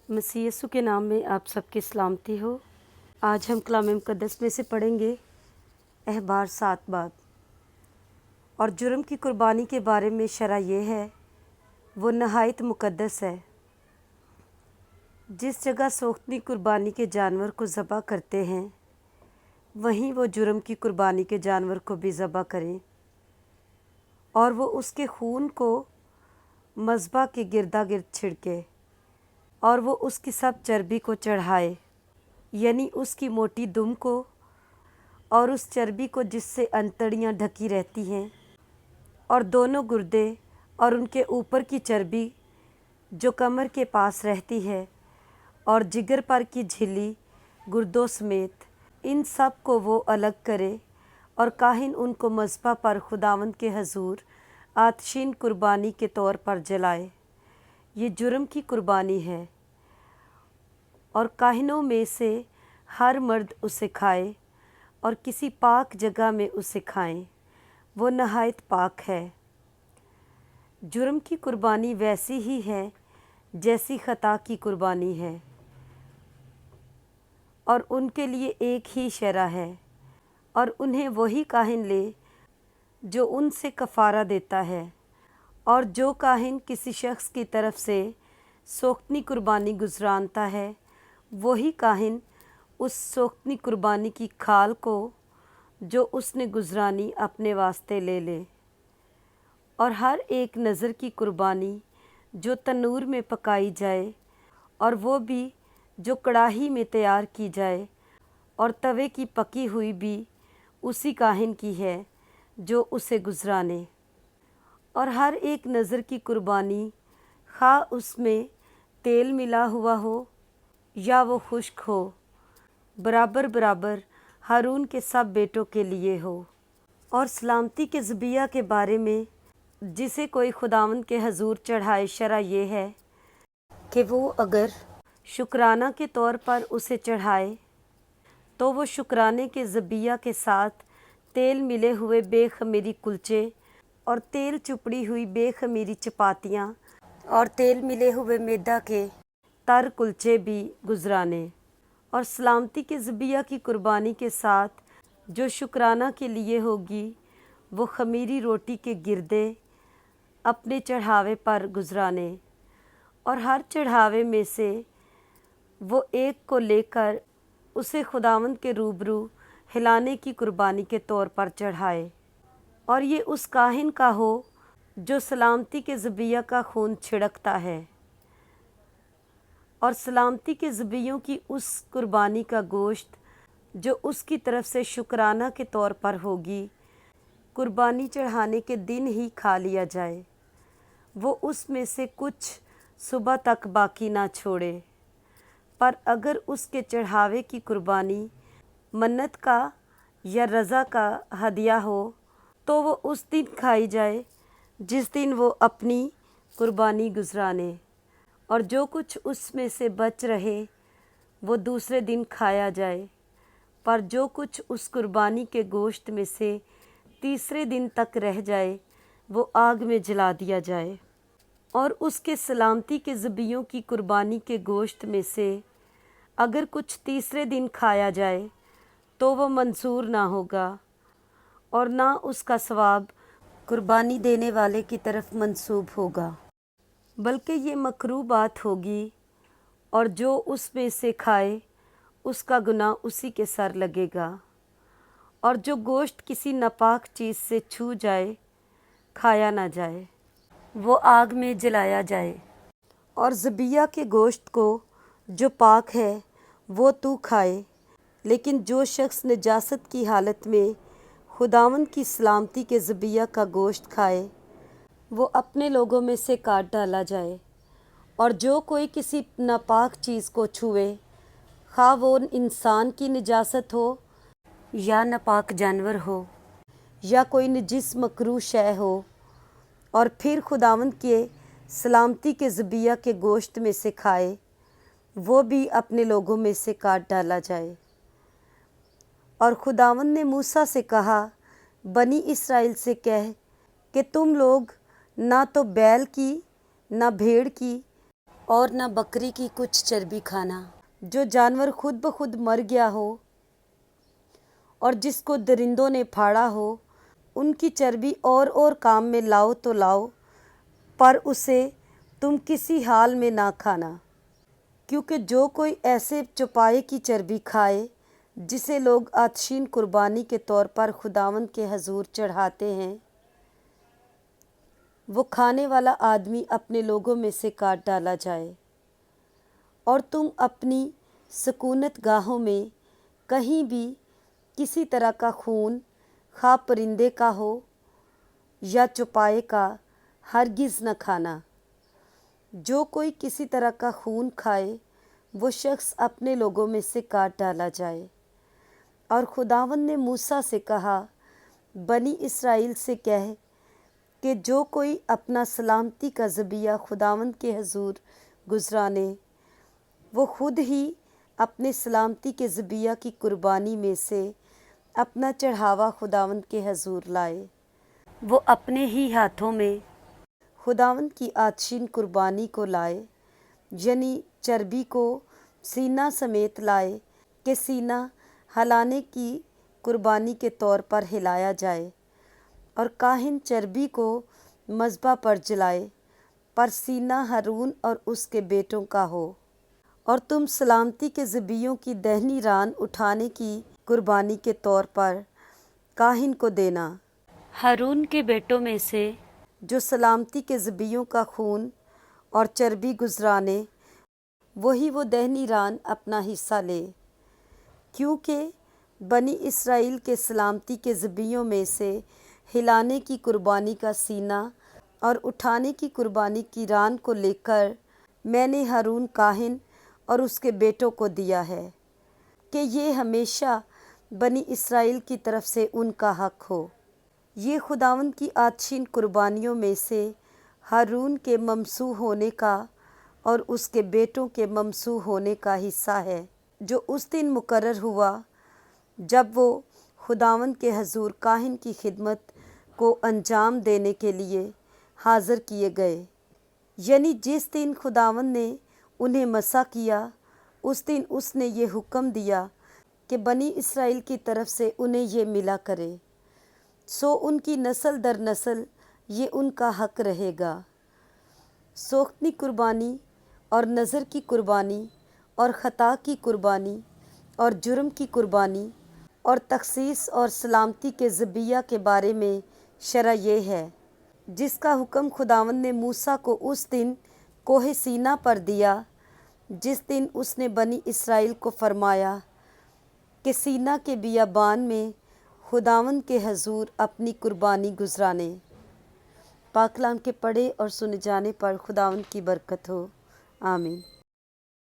मसीह यीशु के नाम में आप सबकी सलामती हो। आज हम कलाम मुक़द्दस में से पढ़ेंगे अहबार 7 बाब। और जुर्म की कुर्बानी के बारे में शरह ये है, वो नहायत मुक़द्दस है। जिस जगह सोख्तनी कुर्बानी के जानवर को ज़बह करते हैं, वहीं वो जुर्म की कुर्बानी के जानवर को भी ज़बह करें और वो उसके खून को मज़बा के गिरदा गिर्द छिड़के और वो उसकी सब चर्बी को चढ़ाए, यानी उसकी मोटी दुम को और उस चर्बी को जिससे अंतड़ियाँ ढकी रहती हैं, और दोनों गुर्दे और उनके ऊपर की चर्बी जो कमर के पास रहती है, और जिगर पर की झिल्ली गुर्दों समेत, इन सब को वो अलग करे और काहिन उनको मज़बा पर खुदावंद के हजूर आतशीन कुर्बानी के तौर पर जलाए। ये जुर्म की कुर्बानी है और काहिनों में से हर मर्द उसे खाए और किसी पाक जगह में उसे खाएं, वो नहायत पाक है। जुर्म की कुर्बानी वैसी ही है जैसी खता की कुर्बानी है, और उनके लिए एक ही शरह है, और उन्हें वही काहिन ले जो उनसे कफ़ारा देता है। और जो काहिन किसी शख्स की तरफ से सोख्तनी कुर्बानी गुजरानता है, वही काहिन उस सोख्तनी कुर्बानी की खाल को जो उसने गुजरानी अपने वास्ते ले ले। और हर एक नज़र की कुर्बानी जो तनूर में पकाई जाए, और वो भी जो कड़ाही में तैयार की जाए, और तवे की पकी हुई भी उसी काहिन की है जो उसे गुजराने। और हर एक नज़र की कुर्बानी, खा उसमें तेल मिला हुआ हो या वो खुश्क हो, बराबर बराबर हारून के सब बेटों के लिए हो। और सलामती के ज़बिया के बारे में जिसे कोई खुदावंद के हजूर चढ़ाए, शरह ये है कि वो अगर शुक्राना के तौर पर उसे चढ़ाए, तो वो शुक्राने के ज़बिया के साथ तेल मिले हुए बेखमीरी कुलचे और तेल चुपड़ी हुई बेखमीरी चपातियाँ और तेल मिले हुए मैदा के तर कुलचे भी गुजराने। और सलामती के ज़बिया की कुर्बानी के साथ जो शुक्राना के लिए होगी, वो खमीरी रोटी के गिरदे अपने चढ़ावे पर गुजराने। और हर चढ़ावे में से वो एक को लेकर उसे खुदावंद के रूबरू हिलाने की कुर्बानी के तौर पर चढ़ाए। और ये उस काहिन का हो जो सलामती के ज़बिया का खून छिड़कता है। और सलामती के ज़बियों की उस कुर्बानी का गोश्त जो उसकी तरफ से शुक्राना के तौर पर होगी, कुर्बानी चढ़ाने के दिन ही खा लिया जाए। वो उसमें से कुछ सुबह तक बाकी ना छोड़े। पर अगर उसके चढ़ावे की कुर्बानी मन्नत का या रज़ा का हदिया हो, तो वो उस दिन खाई जाए जिस दिन वो अपनी कुर्बानी गुजराने। और जो कुछ उसमें से बच रहे, वो दूसरे दिन खाया जाए। पर जो कुछ उस कुर्बानी के गोश्त में से तीसरे दिन तक रह जाए, वो आग में जला दिया जाए। और उसके सलामती के ज़बियों की कुर्बानी के गोश्त में से अगर कुछ तीसरे दिन खाया जाए, तो वो मंसूर ना होगा, और ना उसका सवाब कुर्बानी देने वाले की तरफ मंसूब होगा, बल्कि ये मकरूह बात होगी। और जो उसमें से खाए, उसका गुनाह उसी के सर लगेगा। और जो गोश्त किसी नापाक चीज़ से छू जाए, खाया ना जाए, वो आग में जलाया जाए। और ज़बिया के गोश्त को जो पाक है वो तू खाए, लेकिन जो शख्स नजासत की हालत में खुदावंद की सलामती के ज़बिया का गोश्त खाए, वो अपने लोगों में से काट डाला जाए। और जो कोई किसी नापाक चीज़ को छुए, खा वो इंसान की नजासत हो या नापाक जानवर हो या कोई नजिस मकरूह शय हो, और फिर खुदावंद के सलामती के ज़बिया के गोश्त में से खाए, वो भी अपने लोगों में से काट डाला जाए। और खुदावंद ने मूसा से कहा, बनी इसराइल से कह कि तुम लोग ना तो बैल की, ना भेड़ की, اور نہ بکری کی کچھ چربی کھانا۔ جو جانور خود بخود مر گیا ہو اور جس کو درندوں نے پھاڑا ہو، ان کی چربی اور کام میں لاؤ تو لاؤ، پر اسے تم کسی حال میں نہ کھانا، کیونکہ جو کوئی ایسے چوپائے کی چربی کھائے جسے لوگ آتشین قربانی کے طور پر خداوند کے حضور چڑھاتے ہیں، وہ کھانے والا آدمی اپنے لوگوں میں سے کاٹ ڈالا جائے۔ اور تم اپنی سکونت گاہوں میں کہیں بھی کسی طرح کا خون، خواہ پرندے کا ہو یا چوپائے کا، ہرگز نہ کھانا۔ جو کوئی کسی طرح کا خون کھائے وہ شخص اپنے لوگوں میں سے کاٹ ڈالا جائے۔ اور خداوند نے موسیٰ سے کہا، بنی اسرائیل سے کہہ کہ جو کوئی اپنا سلامتی کا ذبیحہ خداوند کے حضور گزرانے، وہ خود ہی اپنے سلامتی کے ذبیحہ کی قربانی میں سے اپنا چڑھاوا خداوند کے حضور لائے۔ وہ اپنے ہی ہاتھوں میں خداوند کی آتشین قربانی کو لائے، یعنی چربی کو سینہ سمیت لائے کہ سینہ ہلانے کی قربانی کے طور پر ہلایا جائے، اور کاہن چربی کو مذبح پر جلائے، پر سینہ ہارون اور اس کے بیٹوں کا ہو۔ اور تم سلامتی کے ذبیحوں کی دہنی ران اٹھانے کی قربانی کے طور پر کاہن کو دینا۔ ہارون کے بیٹوں میں سے جو سلامتی کے ذبیحوں کا خون اور چربی گزرانے، وہی وہ دہنی ران اپنا حصہ لے، کیونکہ بنی اسرائیل کے سلامتی کے ذبیحوں میں سے ہلانے کی قربانی کا سینہ اور اٹھانے کی قربانی کی ران کو لے کر میں نے ہارون کاہن اور اس کے بیٹوں کو دیا ہے، کہ یہ ہمیشہ بنی اسرائیل کی طرف سے ان کا حق ہو۔ یہ خداوند کی آتشین قربانیوں میں سے ہارون کے ممسوح ہونے کا اور اس کے بیٹوں کے ممسوح ہونے کا حصہ ہے، جو اس دن مقرر ہوا جب وہ خداوند کے حضور کاہن کی خدمت کو انجام دینے کے لیے حاضر کیے گئے، یعنی جس دن خداوند نے انہیں مسح کیا، اس دن اس نے یہ حکم دیا کہ بنی اسرائیل کی طرف سے انہیں یہ ملا کرے، سو ان کی نسل در نسل یہ ان کا حق رہے گا۔ سوختنی قربانی اور نذر کی قربانی اور خطا کی قربانی اور جرم کی قربانی اور تخصیص اور سلامتی کے ذبیحہ کے بارے میں شرع یہ ہے، جس کا حکم خداوند نے موسیٰ کو اس دن کوہ سینا پر دیا، جس دن اس نے بنی اسرائیل کو فرمایا کہ سینا کے بیابان میں خداوند کے حضور اپنی قربانی گزرانے۔ پاک کلام کے پڑھے اور سنے جانے پر خداوند کی برکت ہو، آمین۔